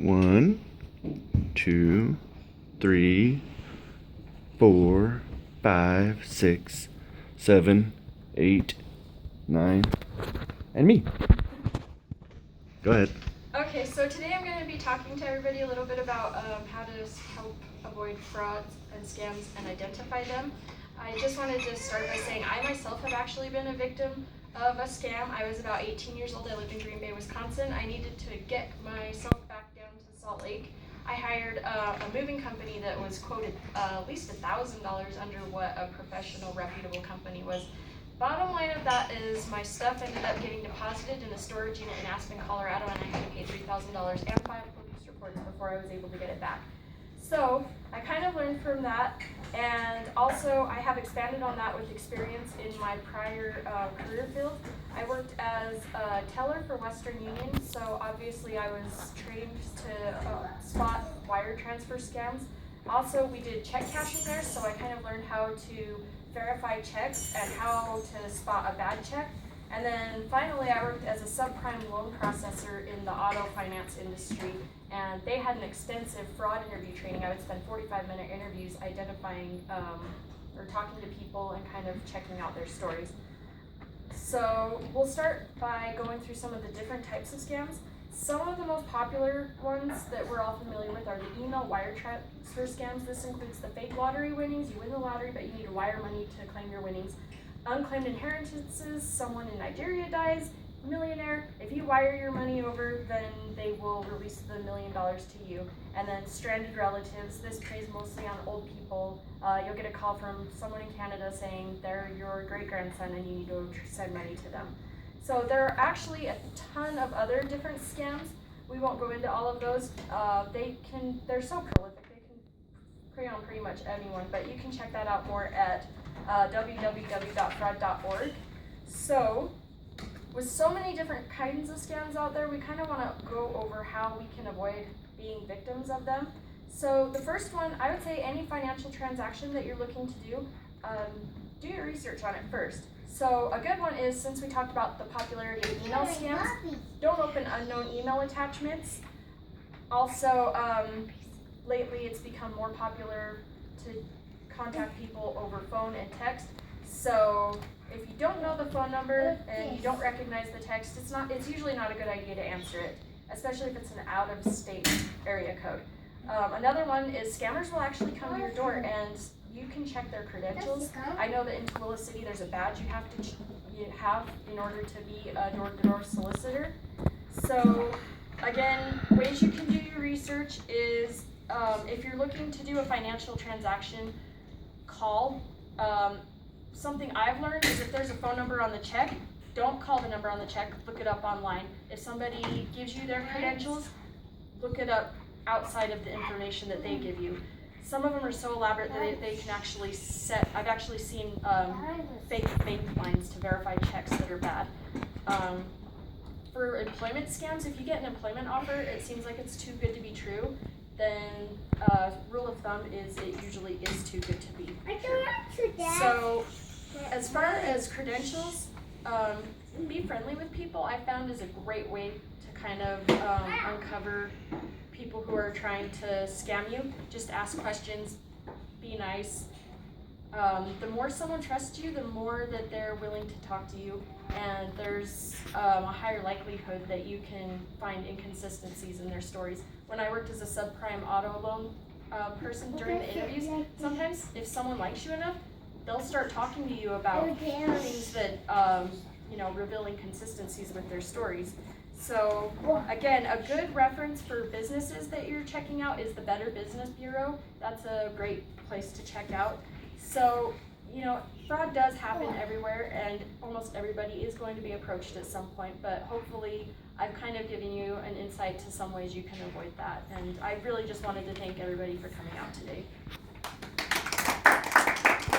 1, 2, 3, 4, 5, 6, 7, 8, 9, and me. Go ahead. Okay, so today I'm going to be talking to everybody a little bit about how to help avoid frauds and scams and identify them. I just wanted to start by saying I myself have actually been a victim of a scam. I was about 18 years old. I lived in Green Bay, Wisconsin. I needed to get myself back down to Salt Lake. I hired a moving company that was quoted at least $1,000 under what a professional, reputable company was. Bottom line of that is my stuff ended up getting deposited in a storage unit in Aspen, Colorado, and I had to pay $3,000 and 5 police reports before I was able to get it back. So I kind of learned from that, and also I have expanded on that with experience in my prior career field. I worked as a teller for Western Union, so obviously I was trained to spot wire transfer scams. Also, we did check cashing there, so I kind of learned how to verify checks and how to spot a bad check. And then finally, I worked as a subprime loan processor in the auto finance industry, and they had an extensive fraud interview training. I would spend 45-minute interviews identifying or talking to people and kind of checking out their stories. So we'll start by going through some of the different types of scams. Some of the most popular ones that we're all familiar with are the email wire transfer scams. This includes the fake lottery winnings. You win the lottery, but you need to wire money to claim your winnings. Unclaimed inheritances, someone in Nigeria dies, millionaire. If you wire your money over, then they will release the $1 million to you. And then stranded relatives. This preys mostly on old people. You'll get a call from someone in Canada saying they're your great-grandson and you need to send money to them. So there are actually a ton of other different scams. We won't go into all of those. They're so prolific. They can prey on pretty much anyone, but you can check that out more at www.fraud.org. So with so many different kinds of scams out there, we kind of want to go over how we can avoid being victims of them. So the first one, I would say any financial transaction that you're looking to do your research on it first. So a good one is, since we talked about the popularity of email scams, don't open unknown email attachments. Also, lately it's become more popular to contact people over phone and text. So if you don't know the phone number and you don't recognize the text, it's usually not a good idea to answer it, especially if it's an out-of-state area code. Another one is scammers will actually come to your door and you can check their credentials. I know that in Tooele City there's a badge you have in order to be a door-to-door solicitor. So again, ways you can do your research is if you're looking to do a financial transaction, call. Something I've learned is if there's a phone number on the check, don't call the number on the check, look it up online. If somebody gives you their credentials, look it up outside of the information that they give you. Some of them are so elaborate that they can actually I've actually seen fake bank lines to verify checks that are bad. For employment scams, if you get an employment offer, it seems like it's too good to be true, then rule of thumb is it usually is too good to be true. So as far as credentials, be friendly with people, I found is a great way to kind of uncover people who are trying to scam you. Just ask questions, be nice. The more someone trusts you, the more that they're willing to talk to you, and there's a higher likelihood that you can find inconsistencies in their stories. When I worked as a subprime auto loan person during the interviews, sometimes if someone likes you enough, they'll start talking to you about things that reveal inconsistencies with their stories. So again, a good reference for businesses that you're checking out is the Better Business Bureau. That's a great place to check out. So, fraud does happen everywhere, and almost everybody is going to be approached at some point, but hopefully I've kind of given you an insight to some ways you can avoid that. And I really just wanted to thank everybody for coming out today.